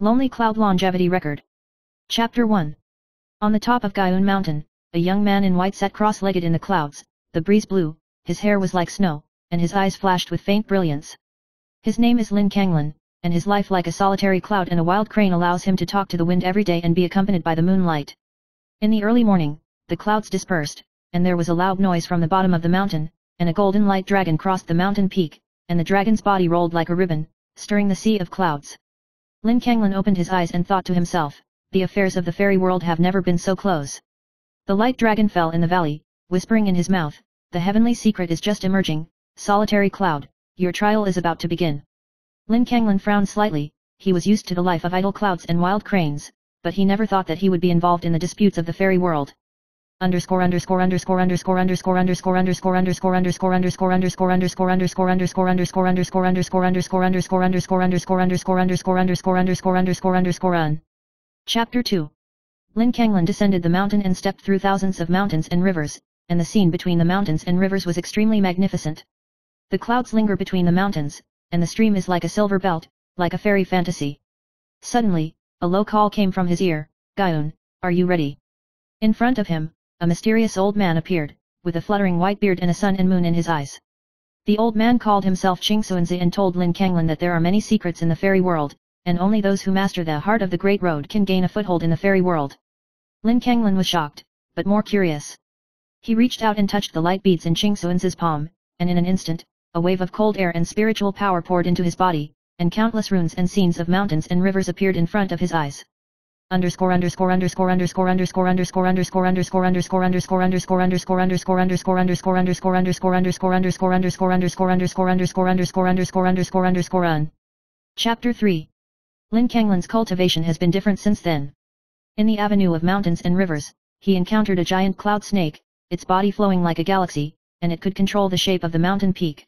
Lonely Cloud Longevity Record. Chapter 1. On the top of Gayun Mountain, a young man in white sat cross-legged in the clouds. The breeze blew, his hair was like snow, and his eyes flashed with faint brilliance. His name is Lin Kanglin, and his life like a solitary cloud and a wild crane allows him to talk to the wind every day and be accompanied by the moonlight. In the early morning, the clouds dispersed, and there was a loud noise from the bottom of the mountain, and a golden light dragon crossed the mountain peak, and the dragon's body rolled like a ribbon, stirring the sea of clouds. Lin Kanglin opened his eyes and thought to himself, the affairs of the fairy world have never been so close. The light dragon fell in the valley, whispering in his mouth, the heavenly secret is just emerging, solitary cloud, your trial is about to begin. Lin Kanglin frowned slightly, he was used to the life of idle clouds and wild cranes, but he never thought that he would be involved in the disputes of the fairy world. Chapter 2. Lin Kanglin descended the mountain and stepped through thousands of mountains and rivers, and the scene between the mountains and rivers was extremely magnificent. The clouds linger between the mountains, and the stream is like a silver belt, like a fairy fantasy. Suddenly, a low call came from his ear, Gayun, are you ready? In front of him, a mysterious old man appeared, with a fluttering white beard and a sun and moon in his eyes. The old man called himself Qingsuanzi and told Lin Kanglin that there are many secrets in the fairy world, and only those who master the heart of the Great Road can gain a foothold in the fairy world. Lin Kanglin was shocked, but more curious. He reached out and touched the light beads in Qingsuanzi's palm, and in an instant, a wave of cold air and spiritual power poured into his body, and countless runes and scenes of mountains and rivers appeared in front of his eyes. Chapter 3. Lin Kanglin's cultivation has been different since then. In the avenue of mountains and rivers, he encountered a giant cloud snake, its body flowing like a galaxy, and it could control the shape of the mountain peak.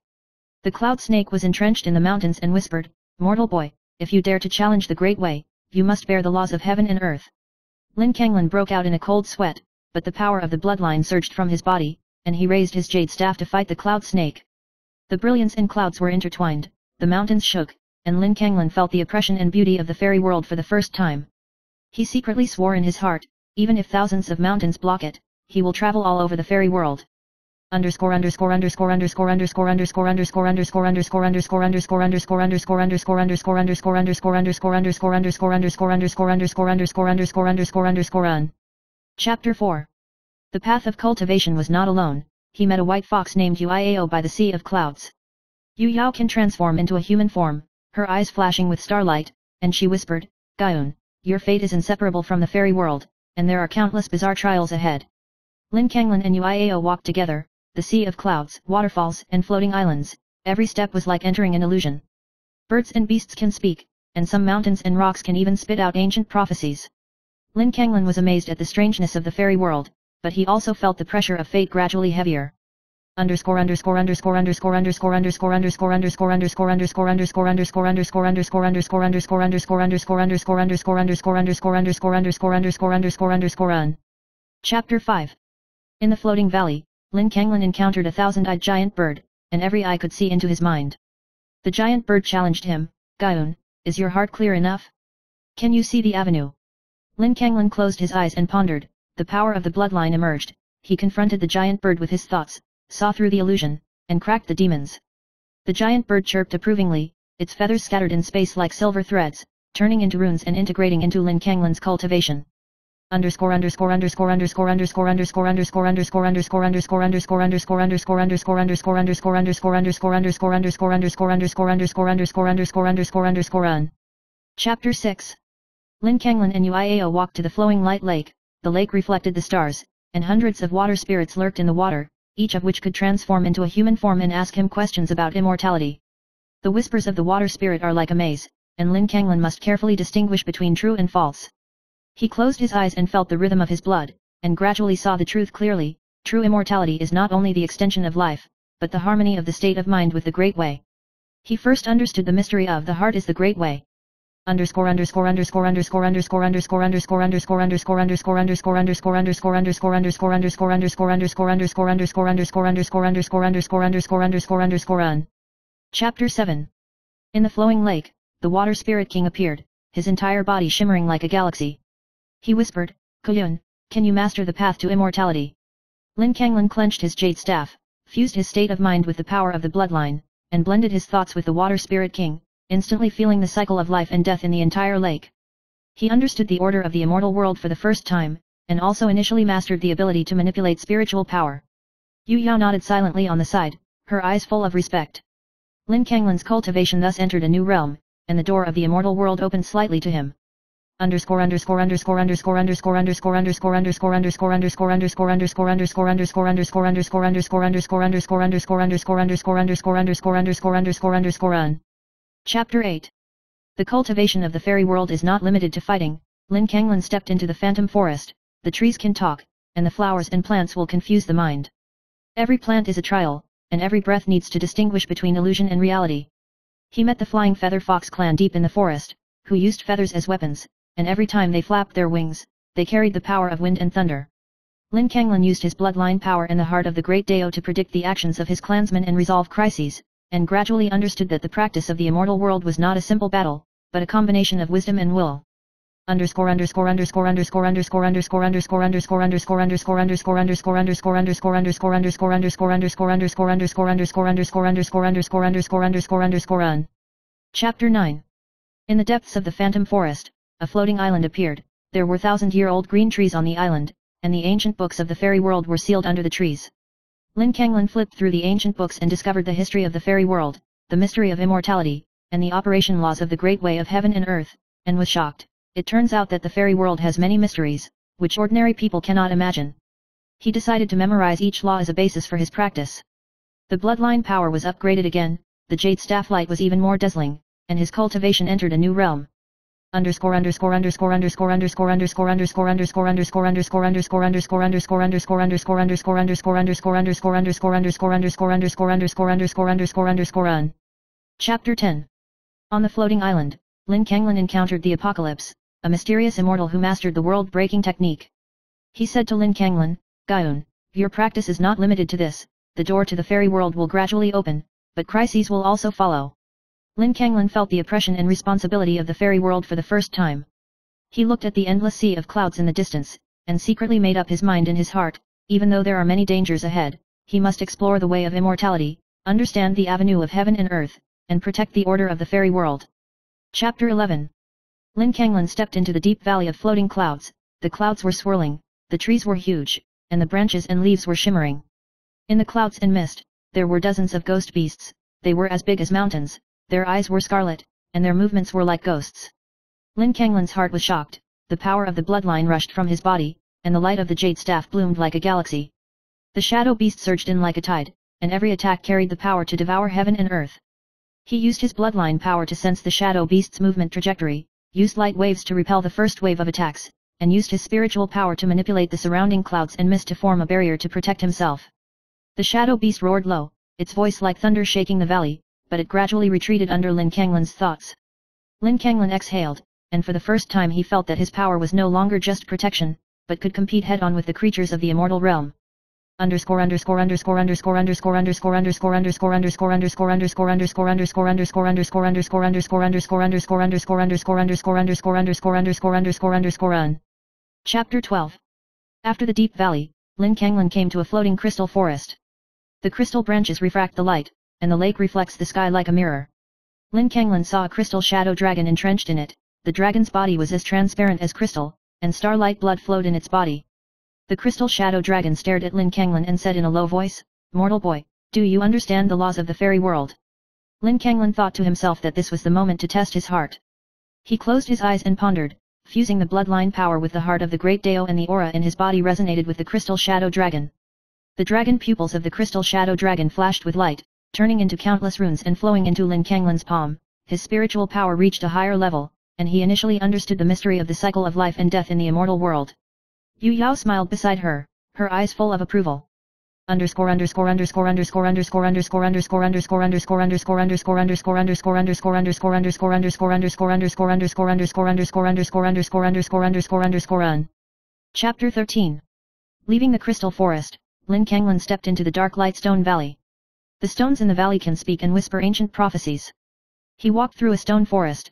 The cloud snake was entrenched in the mountains and whispered, "Mortal boy, if you dare to challenge the Great Way, you must bear the laws of heaven and earth." Lin Kanglin broke out in a cold sweat, but the power of the bloodline surged from his body, and he raised his jade staff to fight the cloud snake. The brilliance and clouds were intertwined, the mountains shook, and Lin Kanglin felt the oppression and beauty of the fairy world for the first time. He secretly swore in his heart, even if thousands of mountains block it, he will travel all over the fairy world. Chapter 4. The path of cultivation was not alone. He met a white fox named Yuiao by the sea of clouds. Yu can transform into a human form, her eyes flashing with starlight, and she whispered, "Gayun, your fate is inseparable from the fairy world, and there are countless bizarre trials ahead." Lin Kanglin and Yuiao walked together, the sea of clouds, waterfalls, and floating islands, every step was like entering an illusion. Birds and beasts can speak, and some mountains and rocks can even spit out ancient prophecies. Lin Kanglin was amazed at the strangeness of the fairy world, but he also felt the pressure of fate gradually heavier. Chapter 5. In the floating valley, Lin Kanglin encountered a thousand-eyed giant bird, and every eye could see into his mind. The giant bird challenged him, "Gayun, is your heart clear enough? Can you see the avenue?" Lin Kanglin closed his eyes and pondered, the power of the bloodline emerged, he confronted the giant bird with his thoughts, saw through the illusion, and cracked the demons. The giant bird chirped approvingly, its feathers scattered in space like silver threads, turning into runes and integrating into Lin Kanglin's cultivation. Chapter 6. Lin Kanglin and Yuiao walked to the flowing light lake. The lake reflected the stars, and hundreds of water spirits lurked in the water, each of which could transform into a human form and ask him questions about immortality. The whispers of the water spirit are like a maze, and Lin Kanglin must carefully distinguish between true and false. He closed his eyes and felt the rhythm of his blood, and gradually saw the truth clearly. True immortality is not only the extension of life, but the harmony of the state of mind with the Great Way. He first understood the mystery of the heart is the Great Way. Chapter 7. In the flowing lake, the water spirit king appeared. his entire body shimmering like a galaxy. He whispered, "Kuyun, can you master the path to immortality?" Lin Kanglin clenched his jade staff, fused his state of mind with the power of the bloodline, and blended his thoughts with the Water Spirit King, instantly feeling the cycle of life and death in the entire lake. He understood the order of the immortal world for the first time, and also initially mastered the ability to manipulate spiritual power. Yu Yao nodded silently on the side, her eyes full of respect. Lin Kanglin's cultivation thus entered a new realm, and the door of the immortal world opened slightly to him. Chapter 8. The cultivation of the fairy world is not limited to fighting. Lin Kanglin stepped into the phantom forest. The trees can talk, and the flowers and plants will confuse the mind. Every plant is a trial, and every breath needs to distinguish between illusion and reality. He met the flying feather fox clan deep in the forest, who used feathers as weapons, and every time they flapped their wings, they carried the power of wind and thunder. Lin Kanglin used his bloodline power in the heart of the great Dao to predict the actions of his clansmen and resolve crises, and gradually understood that the practice of the immortal world was not a simple battle, but a combination of wisdom and will. Chapter 9. In the depths of the phantom forest, a floating island appeared. There were thousand-year-old green trees on the island, and the ancient books of the fairy world were sealed under the trees. Lin Kanglin flipped through the ancient books and discovered the history of the fairy world, the mystery of immortality, and the operation laws of the great way of heaven and earth, and was shocked. It turns out that the fairy world has many mysteries, which ordinary people cannot imagine. He decided to memorize each law as a basis for his practice. The bloodline power was upgraded again, the jade staff light was even more dazzling, and his cultivation entered a new realm. Chapter 10. On the floating island, Lin Kanglin encountered the Apocalypse, a mysterious immortal who mastered the world-breaking technique. He said to Lin Kanglin, "Gaiun, your practice is not limited to this, the door to the fairy world will gradually open, but crises will also follow." Lin Kanglin felt the oppression and responsibility of the fairy world for the first time. He looked at the endless sea of clouds in the distance, and secretly made up his mind in his heart, even though there are many dangers ahead, he must explore the way of immortality, understand the avenue of heaven and earth, and protect the order of the fairy world. Chapter 11. Lin Kanglin stepped into the deep valley of floating clouds. The clouds were swirling, the trees were huge, and the branches and leaves were shimmering. In the clouds and mist, there were dozens of ghost beasts. They were as big as mountains, their eyes were scarlet, and their movements were like ghosts. Lin Kanglin's heart was shocked, the power of the bloodline rushed from his body, and the light of the jade staff bloomed like a galaxy. The shadow beast surged in like a tide, and every attack carried the power to devour heaven and earth. He used his bloodline power to sense the shadow beast's movement trajectory, used light waves to repel the first wave of attacks, and used his spiritual power to manipulate the surrounding clouds and mist to form a barrier to protect himself. The shadow beast roared low, its voice like thunder shaking the valley, but it gradually retreated under Lin Kanglin's thoughts. Lin Kanglin exhaled, and for the first time he felt that his power was no longer just protection, but could compete head-on with the creatures of the immortal realm. Chapter 12. After the deep valley, Lin Kanglin came to a floating crystal forest. The crystal branches refract the light, and the lake reflects the sky like a mirror. Lin Kanglin saw a crystal shadow dragon entrenched in it. The dragon's body was as transparent as crystal, and starlight blood flowed in its body. The crystal shadow dragon stared at Lin Kanglin and said in a low voice, "Mortal boy, do you understand the laws of the fairy world?" Lin Kanglin thought to himself that this was the moment to test his heart. He closed his eyes and pondered, fusing the bloodline power with the heart of the great Dao, and the aura in his body resonated with the crystal shadow dragon. The dragon pupils of the crystal shadow dragon flashed with light, turning into countless runes and flowing into Lin Kanglin's palm. His spiritual power reached a higher level, and he initially understood the mystery of the cycle of life and death in the immortal world. Yu Yao smiled beside her, her eyes full of approval. Chapter 13. Leaving the crystal forest, Lin Kanglin stepped into the dark lightstone valley. The stones in the valley can speak and whisper ancient prophecies. He walked through a stone forest,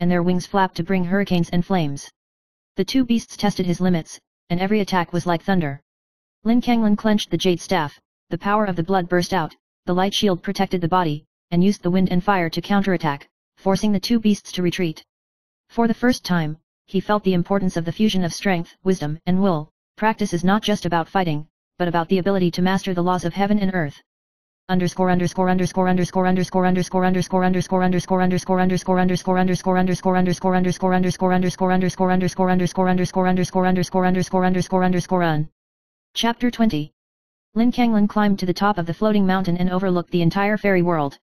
and their wings flapped to bring hurricanes and flames. The two beasts tested his limits, and every attack was like thunder. Lin Kanglan clenched the jade staff, the power of the blood burst out, the light shield protected the body, and used the wind and fire to counterattack, forcing the two beasts to retreat. For the first time, he felt the importance of the fusion of strength, wisdom, and will. Practice is not just about fighting, but about the ability to master the laws of heaven and earth. Chapter 20. Lin Kanglan climbed to the top of the floating mountain and overlooked the entire fairy world.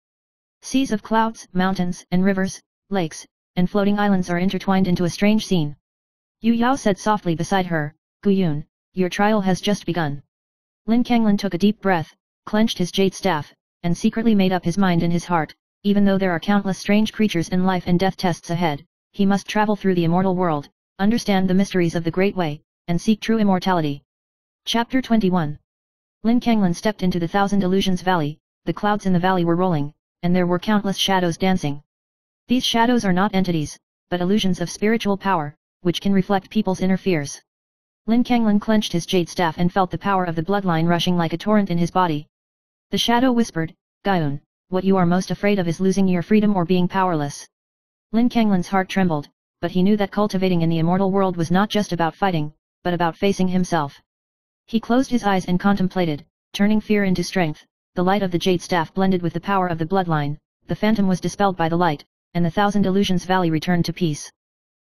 Seas of clouds, mountains, and rivers, lakes, and floating islands are intertwined into a strange scene. Yu Yao said softly beside her, "Guyun, your trial has just begun." Lin Kanglan took a deep breath, clenched his jade staff, and secretly made up his mind in his heart, even though there are countless strange creatures and life and death tests ahead, he must travel through the immortal world, understand the mysteries of the Great Way, and seek true immortality. Chapter 21. Lin Kanglan stepped into the Thousand Illusions Valley. The clouds in the valley were rolling, and there were countless shadows dancing. These shadows are not entities, but illusions of spiritual power, which can reflect people's inner fears. Lin Kanglan clenched his jade staff and felt the power of the bloodline rushing like a torrent in his body. The shadow whispered, "Guyun, what you are most afraid of is losing your freedom or being powerless." Lin Kanglan's heart trembled, but he knew that cultivating in the immortal world was not just about fighting, but about facing himself. He closed his eyes and contemplated, turning fear into strength. The light of the jade staff blended with the power of the bloodline, the phantom was dispelled by the light, and the Thousand Illusions Valley returned to peace.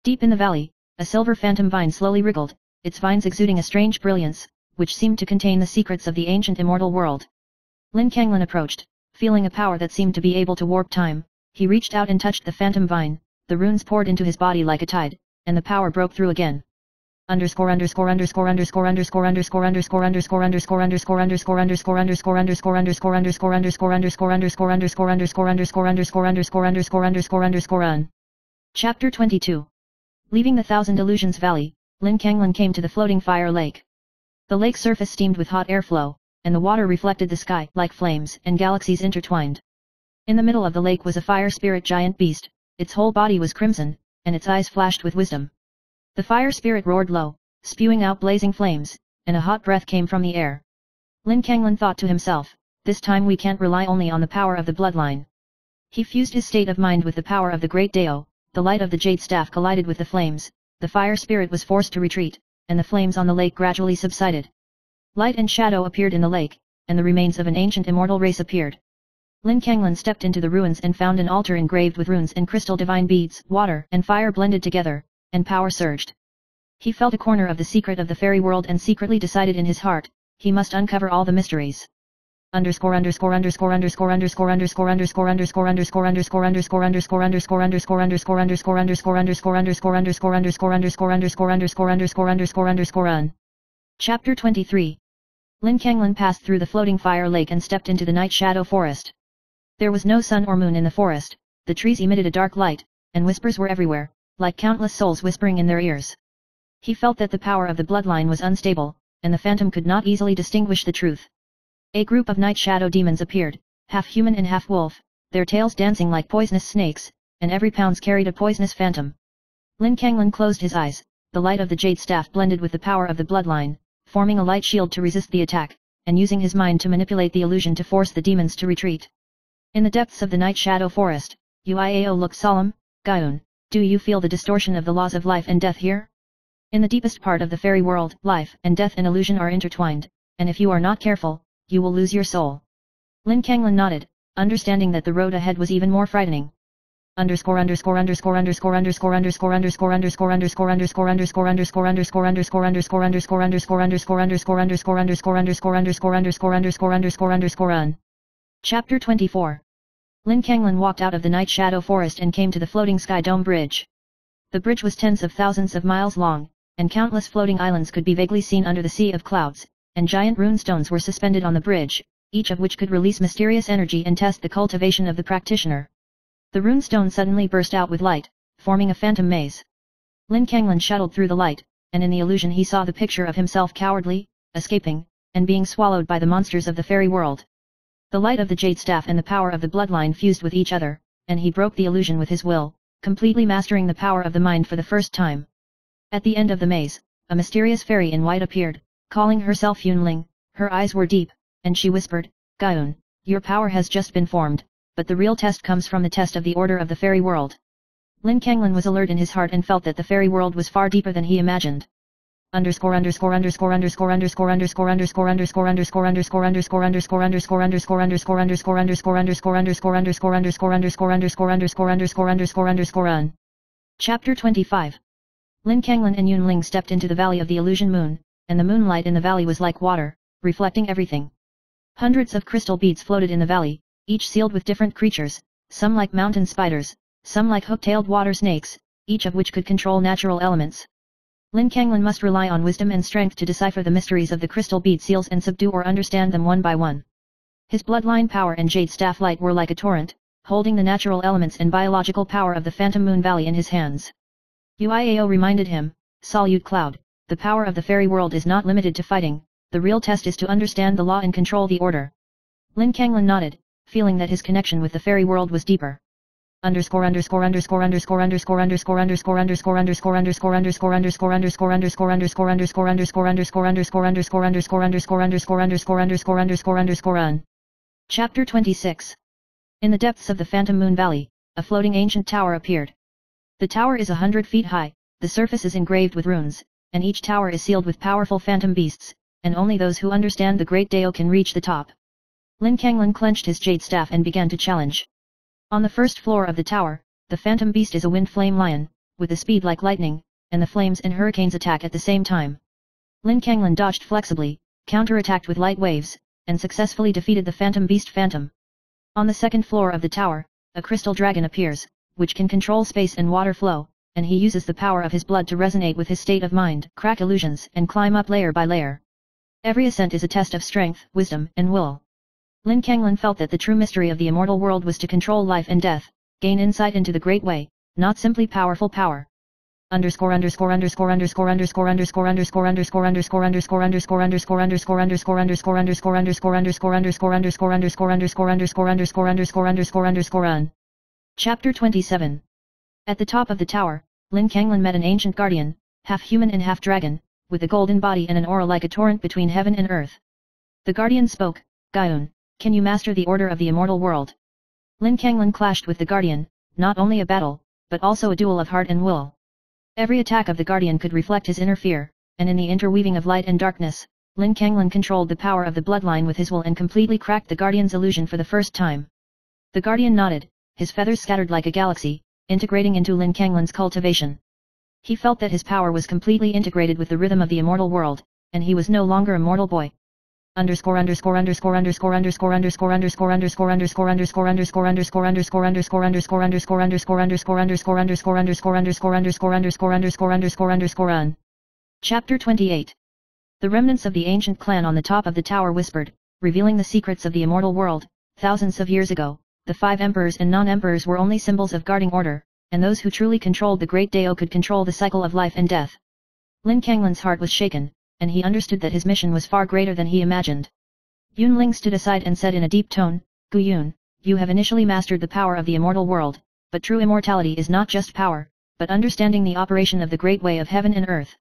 Deep in the valley, a silver phantom vine slowly wriggled, its vines exuding a strange brilliance, which seemed to contain the secrets of the ancient immortal world. Lin Kanglan approached, feeling a power that seemed to be able to warp time. He reached out and touched the phantom vine, the runes poured into his body like a tide, and the power broke through again. Chapter 22. Leaving the Thousand Illusions Valley, Lin Kanglan came to the floating fire lake. The lake surface steamed with hot airflow, and the water reflected the sky like flames and galaxies intertwined. In the middle of the lake was a fire spirit giant beast, its whole body was crimson, and its eyes flashed with wisdom. The fire spirit roared low, spewing out blazing flames, and a hot breath came from the air. Lin Kanglan thought to himself, this time we can't rely only on the power of the bloodline. He fused his state of mind with the power of the great Dao, the light of the jade staff collided with the flames, the fire spirit was forced to retreat, and the flames on the lake gradually subsided. Light and shadow appeared in the lake, and the remains of an ancient immortal race appeared. Lin Kanglan stepped into the ruins and found an altar engraved with runes and crystal divine beads. Water and fire blended together, and power surged. He felt a corner of the secret of the fairy world and secretly decided in his heart, he must uncover all the mysteries. Chapter 23. Lin Kanglan passed through the floating fire lake and stepped into the night shadow forest. There was no sun or moon in the forest, the trees emitted a dark light, and whispers were everywhere, like countless souls whispering in their ears. He felt that the power of the bloodline was unstable, and the phantom could not easily distinguish the truth. A group of night shadow demons appeared, half human and half wolf, their tails dancing like poisonous snakes, and every pounce carried a poisonous phantom. Lin Kanglan closed his eyes, the light of the jade staff blended with the power of the bloodline, forming a light shield to resist the attack, and using his mind to manipulate the illusion to force the demons to retreat. In the depths of the night shadow forest, Uiao looked solemn. "Guyun, do you feel the distortion of the laws of life and death here? In the deepest part of the fairy world, life and death and illusion are intertwined, and if you are not careful, you will lose your soul." Lin Kanglan nodded, understanding that the road ahead was even more frightening. Chapter 24. Lin Kanglan walked out of the night shadow forest and came to the floating sky dome bridge. The bridge was tens of thousands of miles long, and countless floating islands could be vaguely seen under the sea of clouds, and giant rune stones were suspended on the bridge, each of which could release mysterious energy and test the cultivation of the practitioner. The rune stone suddenly burst out with light, forming a phantom maze. Lin Kanglan shuttled through the light, and in the illusion he saw the picture of himself cowardly, escaping, and being swallowed by the monsters of the fairy world. The light of the jade staff and the power of the bloodline fused with each other, and he broke the illusion with his will, completely mastering the power of the mind for the first time. At the end of the maze, a mysterious fairy in white appeared, calling herself Yunling. Her eyes were deep, and she whispered, "Gaun, your power has just been formed, but the real test comes from the test of the order of the fairy world." Lin Kanglin was alert in his heart and felt that the fairy world was far deeper than he imagined. Chapter 25. Lin Kanglin and Yunling stepped into the valley of the illusion moon, and the moonlight in the valley was like water, reflecting everything. Hundreds of crystal beads floated in the valley, each sealed with different creatures, some like mountain spiders, some like hook-tailed water snakes, each of which could control natural elements. Lin Kanglin must rely on wisdom and strength to decipher the mysteries of the crystal bead seals and subdue or understand them one by one. His bloodline power and jade staff light were like a torrent, holding the natural elements and biological power of the Phantom Moon Valley in his hands. Uiao reminded him, "Solute Cloud, the power of the fairy world is not limited to fighting, the real test is to understand the law and control the order." Lin Kanglin nodded, feeling that his connection with the fairy world was deeper. Chapter 26. In the depths of the Phantom Moon Valley, a floating ancient tower appeared. The tower is 100 feet high, the surface is engraved with runes, and each tower is sealed with powerful phantom beasts, and only those who understand the Great Dao can reach the top. Lin Kanglin clenched his jade staff and began to challenge. On the first floor of the tower, the phantom beast is a wind flame lion, with a speed like lightning, and the flames and hurricanes attack at the same time. Lin Kanglin dodged flexibly, counterattacked with light waves, and successfully defeated the phantom beast Phantom. On the second floor of the tower, a crystal dragon appears, which can control space and water flow, and he uses the power of his blood to resonate with his state of mind, crack illusions and climb up layer by layer. Every ascent is a test of strength, wisdom, and will. Lin Kanglin felt that the true mystery of the immortal world was to control life and death, gain insight into the great way, not simply powerful power. Chapter 27. At the top of the tower, Lin Kanglin met an ancient guardian, half human and half dragon, with a golden body and an aura like a torrent between heaven and earth. The guardian spoke, "Gaun, can you master the order of the immortal world?" Lin Kanglin clashed with the guardian, not only a battle, but also a duel of heart and will. Every attack of the guardian could reflect his inner fear, and in the interweaving of light and darkness, Lin Kanglin controlled the power of the bloodline with his will and completely cracked the guardian's illusion for the first time. The guardian nodded, his feathers scattered like a galaxy, integrating into Lin Kanglin's cultivation. He felt that his power was completely integrated with the rhythm of the immortal world, and he was no longer a mortal boy. Chapter 28. The remnants of the ancient clan on the top of the tower whispered, revealing the secrets of the immortal world. Thousands of years ago, the 5 emperors and non-emperors were only symbols of guarding order, and those who truly controlled the Great Dao could control the cycle of life and death. Lin Kanglin's heart was shaken, and he understood that his mission was far greater than he imagined. Yunling stood aside and said in a deep tone, "Gu Yun, you have initially mastered the power of the immortal world, but true immortality is not just power, but understanding the operation of the great way of heaven and earth."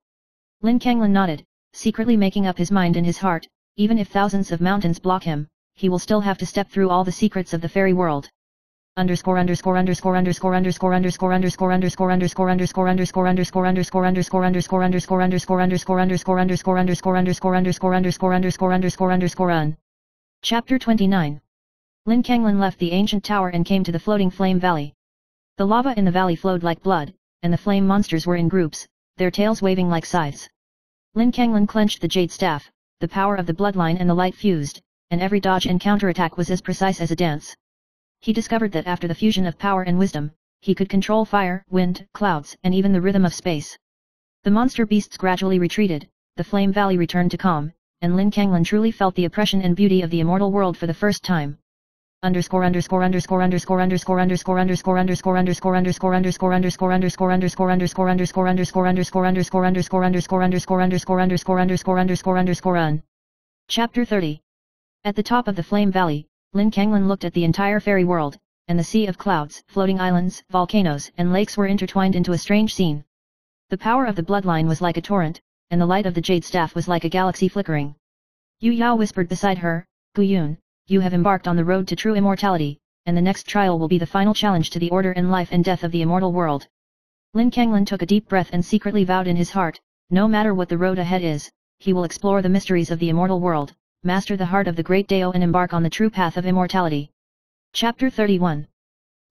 Lin Kanglin nodded, secretly making up his mind in his heart, even if thousands of mountains block him, he will still have to step through all the secrets of the fairy world. Chapter 29. Lin Kanglin left the ancient tower and came to the floating flame valley. The lava in the valley flowed like blood, and the flame monsters were in groups, their tails waving like scythes. Lin Kanglin clenched the jade staff, the power of the bloodline and the light fused, and every dodge and counterattack was as precise as a dance. He discovered that after the fusion of power and wisdom, he could control fire, wind, clouds, and even the rhythm of space. The monster beasts gradually retreated, the flame valley returned to calm, and Lin Kanglin truly felt the oppression and beauty of the immortal world for the first time. Chapter 30. At the top of the flame valley, Lin Kanglin looked at the entire fairy world, and the sea of clouds, floating islands, volcanoes, and lakes were intertwined into a strange scene. The power of the bloodline was like a torrent, and the light of the jade staff was like a galaxy flickering. Yu Yao whispered beside her, Gu Yun, you have embarked on the road to true immortality, and the next trial will be the final challenge to the order and life and death of the immortal world. Lin Kanglan took a deep breath and secretly vowed in his heart, no matter what the road ahead is, he will explore the mysteries of the immortal world, master the heart of the great Dao and embark on the true path of immortality. Chapter 31.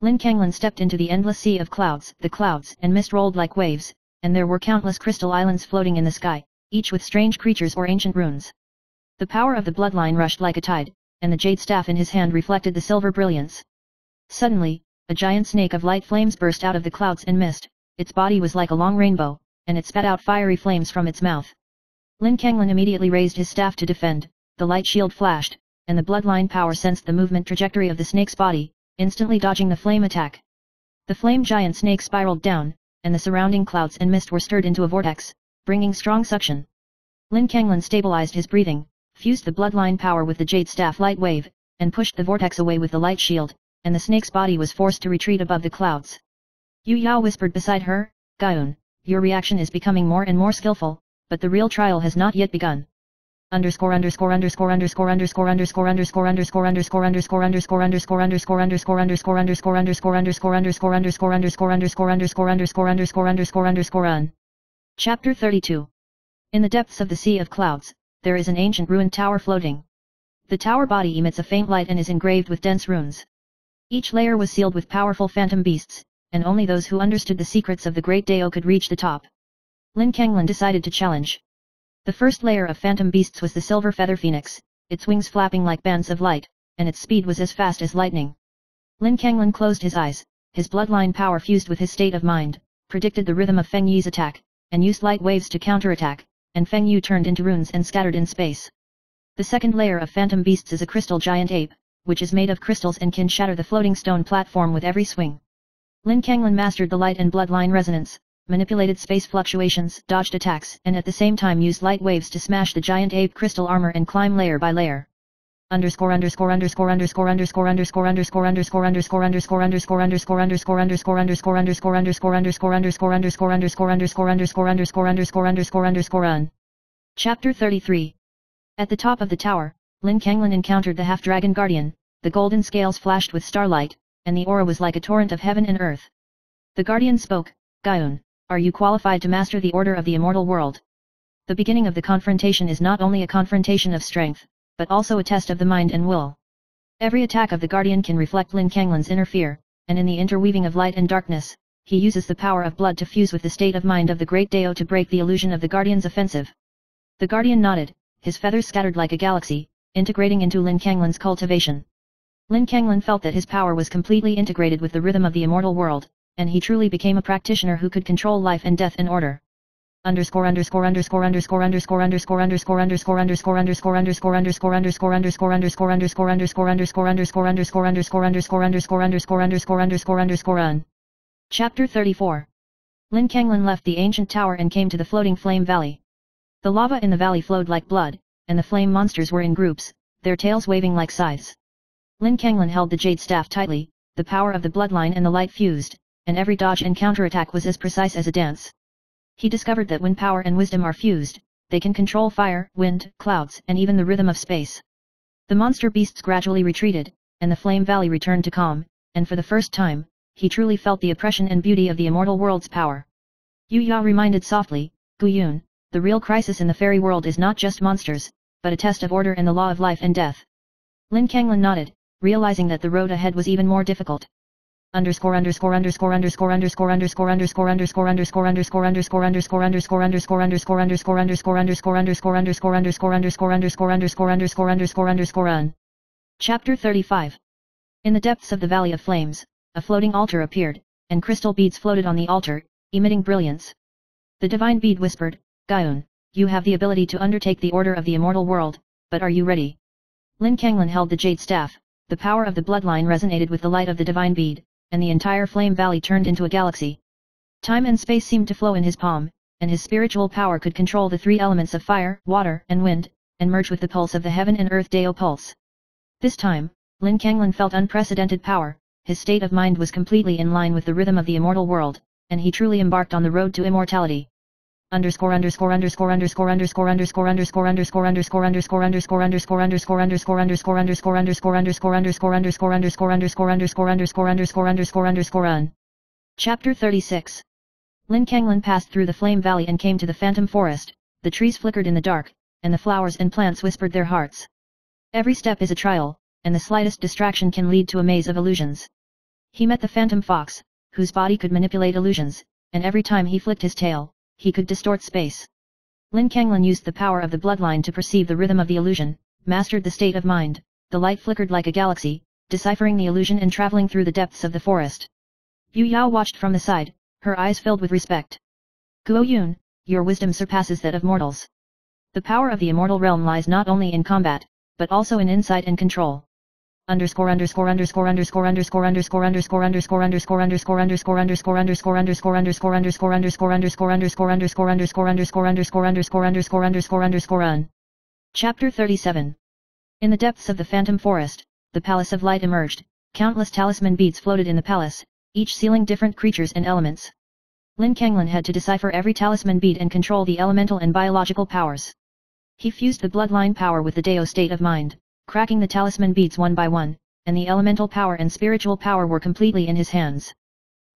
Lin Kanglan stepped into the endless sea of clouds, the clouds and mist rolled like waves, and there were countless crystal islands floating in the sky, each with strange creatures or ancient runes. The power of the bloodline rushed like a tide, and the jade staff in his hand reflected the silver brilliance. Suddenly, a giant snake of light flames burst out of the clouds and mist, its body was like a long rainbow, and it spat out fiery flames from its mouth. Lin Kanglan immediately raised his staff to defend, the light shield flashed, and the bloodline power sensed the movement trajectory of the snake's body, instantly dodging the flame attack. The flame giant snake spiraled down, and the surrounding clouds and mist were stirred into a vortex, bringing strong suction. Lin Kanglan stabilized his breathing, fused the bloodline power with the jade staff light wave, and pushed the vortex away with the light shield, and the snake's body was forced to retreat above the clouds. Yu Yao whispered beside her, Gaun, your reaction is becoming more and more skillful, but the real trial has not yet begun. Chapter 32. In the depths of the sea of clouds, there is an ancient ruined tower floating. The tower body emits a faint light and is engraved with dense runes. Each layer was sealed with powerful phantom beasts, and only those who understood the secrets of the great Dao could reach the top. Lin Kanglan decided to challenge. The first layer of phantom beasts was the silver feather phoenix, its wings flapping like bands of light, and its speed was as fast as lightning. Lin Kanglan closed his eyes, his bloodline power fused with his state of mind, predicted the rhythm of Feng Yi's attack, and used light waves to counterattack, and Feng Yu turned into runes and scattered in space. The second layer of phantom beasts is a crystal giant ape, which is made of crystals and can shatter the floating stone platform with every swing. Lin Kanglan mastered the light and bloodline resonance, manipulated space fluctuations, dodged attacks, and at the same time used light waves to smash the giant ape crystal armor and climb layer by layer. Chapter 33. At the top of the tower, Lin Kanglan encountered the half-dragon guardian, the golden scales flashed with starlight, and the aura was like a torrent of heaven and earth. The guardian spoke, Gaun, are you qualified to master the order of the immortal world? The beginning of the confrontation is not only a confrontation of strength, but also a test of the mind and will. Every attack of the guardian can reflect Lin Kanglan's inner fear, and in the interweaving of light and darkness, he uses the power of blood to fuse with the state of mind of the great Dao to break the illusion of the guardian's offensive. The guardian nodded, his feathers scattered like a galaxy, integrating into Lin Kanglan's cultivation. Lin Kanglan felt that his power was completely integrated with the rhythm of the immortal world, and he truly became a practitioner who could control life and death in order. Chapter 34. Lin Kanglan left the ancient tower and came to the floating flame valley. The lava in the valley flowed like blood, and the flame monsters were in groups, their tails waving like scythes. Lin Kanglan held the jade staff tightly, the power of the bloodline and the light fused, and every dodge and counterattack was as precise as a dance. He discovered that when power and wisdom are fused, they can control fire, wind, clouds, and even the rhythm of space. The monster beasts gradually retreated, and the flame valley returned to calm, and for the first time, he truly felt the oppression and beauty of the immortal world's power. Yu Yao reminded softly, Gu Yun, the real crisis in the fairy world is not just monsters, but a test of order and the law of life and death. Lin Kanglan nodded, realizing that the road ahead was even more difficult. Chapter 35. In the depths of the Valley of Flames, a floating altar appeared, and crystal beads floated on the altar, emitting brilliance. The divine bead whispered, Gaun, you have the ability to undertake the order of the immortal world, but are you ready? Lin Kanglan held the jade staff, the power of the bloodline resonated with the light of the divine bead, and the entire flame valley turned into a galaxy. Time and space seemed to flow in his palm, and his spiritual power could control the three elements of fire, water, and wind, and merge with the pulse of the heaven and earth Dao pulse. This time, Lin Kanglan felt unprecedented power, his state of mind was completely in line with the rhythm of the immortal world, and he truly embarked on the road to immortality. Chapter 36. Lin Kanglin passed through the Flame Valley and came to the Phantom Forest. The trees flickered in the dark, and the flowers and plants whispered their hearts. Every step is a trial, and the slightest distraction can lead to a maze of illusions. He met the Phantom Fox, whose body could manipulate illusions, and every time he flicked his tail, he could distort space. Lin Kanglin used the power of the bloodline to perceive the rhythm of the illusion, mastered the state of mind. The light flickered like a galaxy, deciphering the illusion and traveling through the depths of the forest. Yu Yao watched from the side, her eyes filled with respect. Guo Yun, your wisdom surpasses that of mortals. The power of the immortal realm lies not only in combat, but also in insight and control. Chapter 37. In the depths of the Phantom Forest, the Palace of Light emerged. Countless talisman beads floated in the palace, each sealing different creatures and elements. Lin Kanglin had to decipher every talisman bead and control the elemental and biological powers. He fused the bloodline power with the Dao state of mind, cracking the talisman beads one by one, and the elemental power and spiritual power were completely in his hands.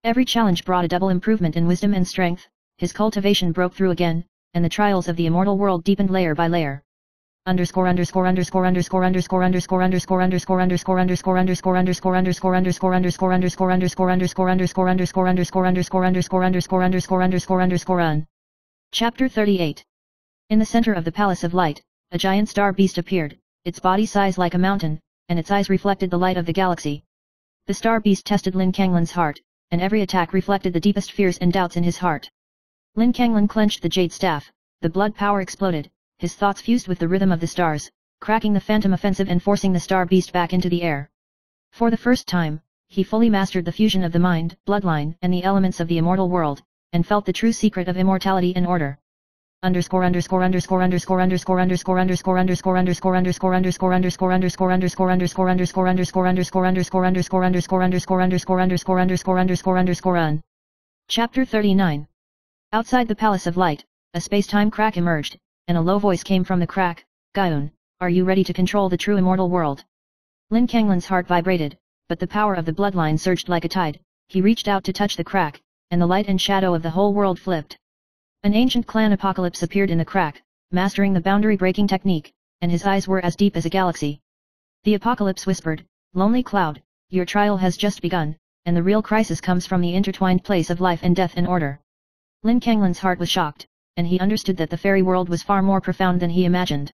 Every challenge brought a double improvement in wisdom and strength. His cultivation broke through again, and the trials of the immortal world deepened layer by layer. Chapter 38. In the center of the Palace of Light, a giant star beast appeared, its body size like a mountain, and its eyes reflected the light of the galaxy. The star beast tested Lin Kanglin's heart, and every attack reflected the deepest fears and doubts in his heart. Lin Kanglin clenched the jade staff, the blood power exploded, his thoughts fused with the rhythm of the stars, cracking the phantom offensive and forcing the star beast back into the air. For the first time, he fully mastered the fusion of the mind, bloodline, and the elements of the immortal world, and felt the true secret of immortality and order. Chapter 39. Outside the Palace of Light, a space-time crack emerged, and a low voice came from the crack. Gaiun, are you ready to control the true immortal world? Lin Kanglin's heart vibrated, but the power of the bloodline surged like a tide. He reached out to touch the crack, and the light and shadow of the whole world flipped. An ancient clan apocalypse appeared in the crack, mastering the boundary-breaking technique, and his eyes were as deep as a galaxy. The apocalypse whispered, Lonely Cloud, your trial has just begun, and the real crisis comes from the intertwined place of life and death and order. Lin Kanglin's heart was shocked, and he understood that the fairy world was far more profound than he imagined.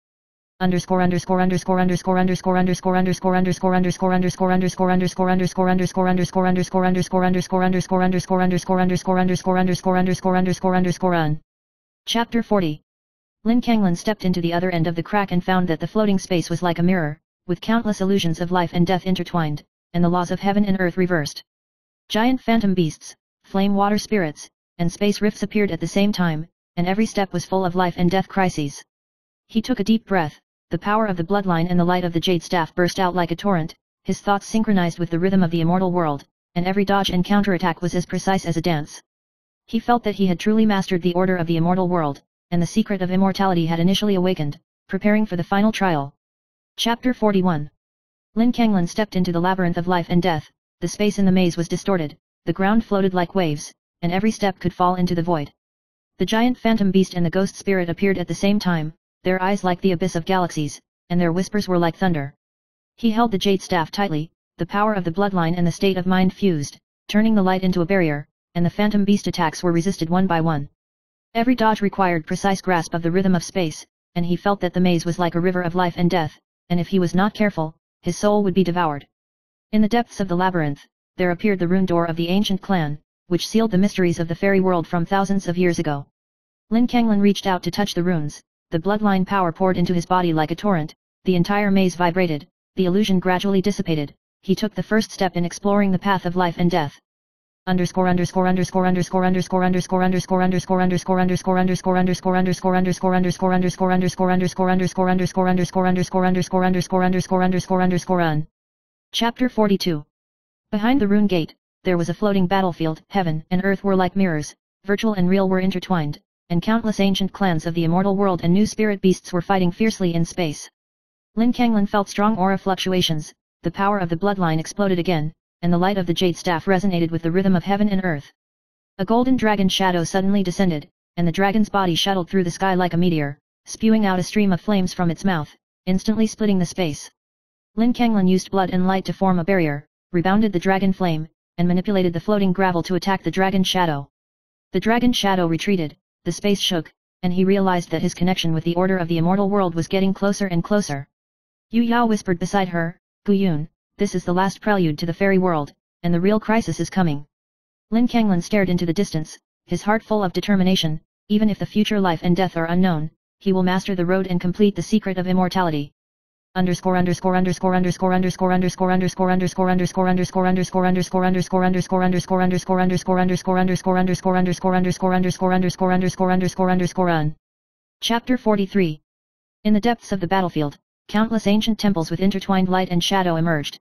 Chapter 40. Lin Kanglin stepped into the other end of the crack and found that the floating space was like a mirror, with countless illusions of life and death intertwined, and the laws of heaven and earth reversed. Giant phantom beasts, flame water spirits, and space rifts appeared at the same time, and every step was full of life and death crises. He took a deep breath, the power of the bloodline and the light of the jade staff burst out like a torrent, his thoughts synchronized with the rhythm of the immortal world, and every dodge and counterattack was as precise as a dance. He felt that he had truly mastered the order of the immortal world, and the secret of immortality had initially awakened, preparing for the final trial. Chapter 41. Lin Kanglin stepped into the labyrinth of life and death. The space in the maze was distorted, the ground floated like waves, and every step could fall into the void. The giant phantom beast and the ghost spirit appeared at the same time, their eyes like the abyss of galaxies, and their whispers were like thunder. He held the jade staff tightly, the power of the bloodline and the state of mind fused, turning the light into a barrier, and the phantom beast attacks were resisted one by one. Every dodge required precise grasp of the rhythm of space, and he felt that the maze was like a river of life and death, and if he was not careful, his soul would be devoured. In the depths of the labyrinth, there appeared the rune door of the ancient clan, which sealed the mysteries of the fairy world from thousands of years ago. Lin Kanglin reached out to touch the runes, the bloodline power poured into his body like a torrent, the entire maze vibrated, the illusion gradually dissipated. He took the first step in exploring the path of life and death. Chapter 42. Behind the rune gate, there was a floating battlefield. Heaven and earth were like mirrors, virtual and real were intertwined, and countless ancient clans of the immortal world and new spirit beasts were fighting fiercely in space. Lin Kanglan felt strong aura fluctuations, the power of the bloodline exploded again, and the light of the jade staff resonated with the rhythm of heaven and earth. A golden dragon shadow suddenly descended, and the dragon's body shuttled through the sky like a meteor, spewing out a stream of flames from its mouth, instantly splitting the space. Lin Kanglan used blood and light to form a barrier, rebounded the dragon flame, and manipulated the floating gravel to attack the dragon shadow. The dragon shadow retreated, the space shook, and he realized that his connection with the order of the immortal world was getting closer and closer. Yu Yao whispered beside her, "Gu Yun, this is the last prelude to the fairy world, and the real crisis is coming." Lin Kanglan stared into the distance, his heart full of determination. Even if the future life and death are unknown, he will master the road and complete the secret of immortality. Chapter 43. In the depths of the battlefield, countless ancient temples with intertwined light and shadow emerged.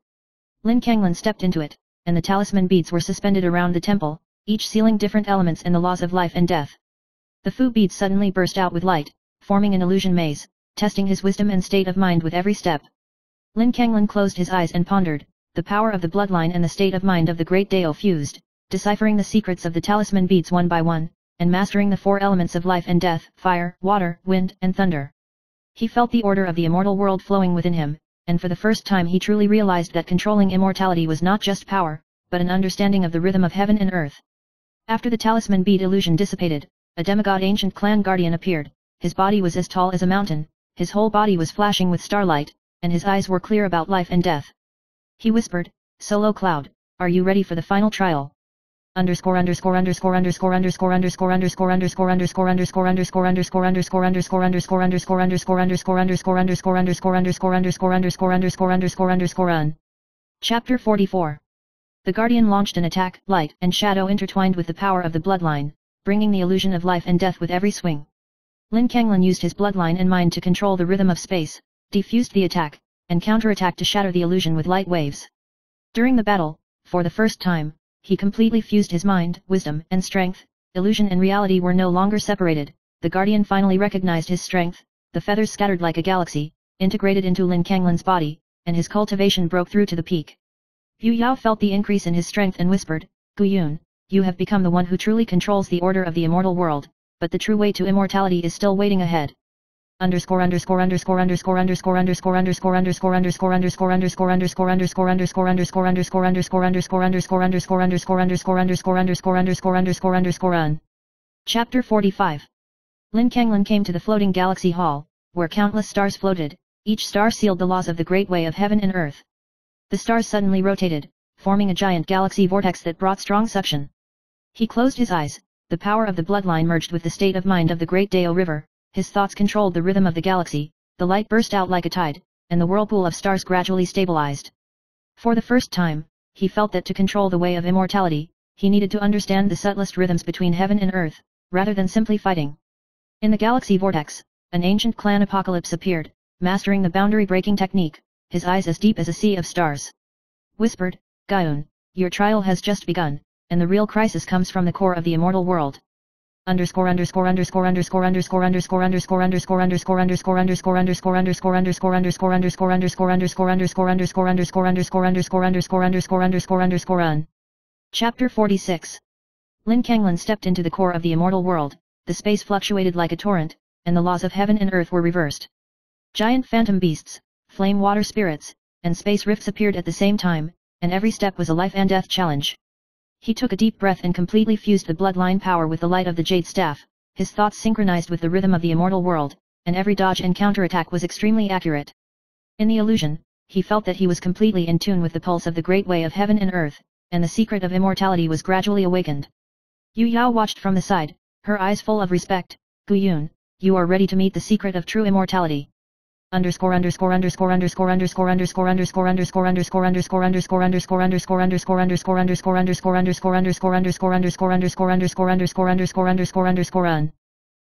Lin Kanglan stepped into it, and the talisman beads were suspended around the temple, each sealing different elements and the laws of life and death. The Fu beads suddenly burst out with light, forming an illusion maze, testing his wisdom and state of mind with every step. Lin Kanglan closed his eyes and pondered, the power of the bloodline and the state of mind of the great Dao fused, deciphering the secrets of the talisman beads one by one, and mastering the four elements of life and death, fire, water, wind, and thunder. He felt the order of the immortal world flowing within him, and for the first time he truly realized that controlling immortality was not just power, but an understanding of the rhythm of heaven and earth. After the talisman bead illusion dissipated, a demigod ancient clan guardian appeared. His body was as tall as a mountain, his whole body was flashing with starlight, and his eyes were clear about life and death. He whispered, "Solo Cloud, are you ready for the final trial?" Chapter 44. The Guardian launched an attack. Light and shadow intertwined with the power of the bloodline, bringing the illusion of life and death with every swing. Lin Kanglan used his bloodline and mind to control the rhythm of space, defused the attack, and counterattacked to shatter the illusion with light waves. During the battle, for the first time, he completely fused his mind, wisdom, and strength. Illusion and reality were no longer separated. The Guardian finally recognized his strength. The feathers scattered like a galaxy, integrated into Lin Kanglan's body, and his cultivation broke through to the peak. Yu Yao felt the increase in his strength and whispered, "Gu Yun, you have become the one who truly controls the order of the immortal world, but the true way to immortality is still waiting ahead." Chapter 45. Lin Kanglan came to the floating galaxy hall, where countless stars floated. Each star sealed the laws of the great way of heaven and earth. The stars suddenly rotated, forming a giant galaxy vortex that brought strong suction. He closed his eyes. The power of the bloodline merged with the state of mind of the great Dao River. His thoughts controlled the rhythm of the galaxy. The light burst out like a tide, and the whirlpool of stars gradually stabilized. For the first time, he felt that to control the way of immortality, he needed to understand the subtlest rhythms between heaven and earth, rather than simply fighting. In the galaxy vortex, an ancient clan apocalypse appeared, mastering the boundary-breaking technique, his eyes as deep as a sea of stars. Whispered, "Gaiun, your trial has just begun, and the real crisis comes from the core of the immortal world." Chapter 46. Lin Kanglan stepped into the core of the immortal world. The space fluctuated like a torrent, and the laws of heaven and earth were reversed. Giant phantom beasts, flame water spirits, and space rifts appeared at the same time, and every step was a life and death challenge. He took a deep breath and completely fused the bloodline power with the light of the jade staff. His thoughts synchronized with the rhythm of the immortal world, and every dodge and counterattack was extremely accurate. In the illusion, he felt that he was completely in tune with the pulse of the great way of heaven and earth, and the secret of immortality was gradually awakened. Yu Yao watched from the side, her eyes full of respect. "Gu Yun, you are ready to meet the secret of true immortality."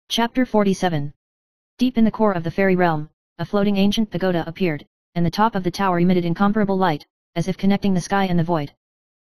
Chapter 47. Deep in the core of the fairy realm, a floating ancient pagoda appeared, and the top of the tower emitted incomparable light, as if connecting the sky and the void.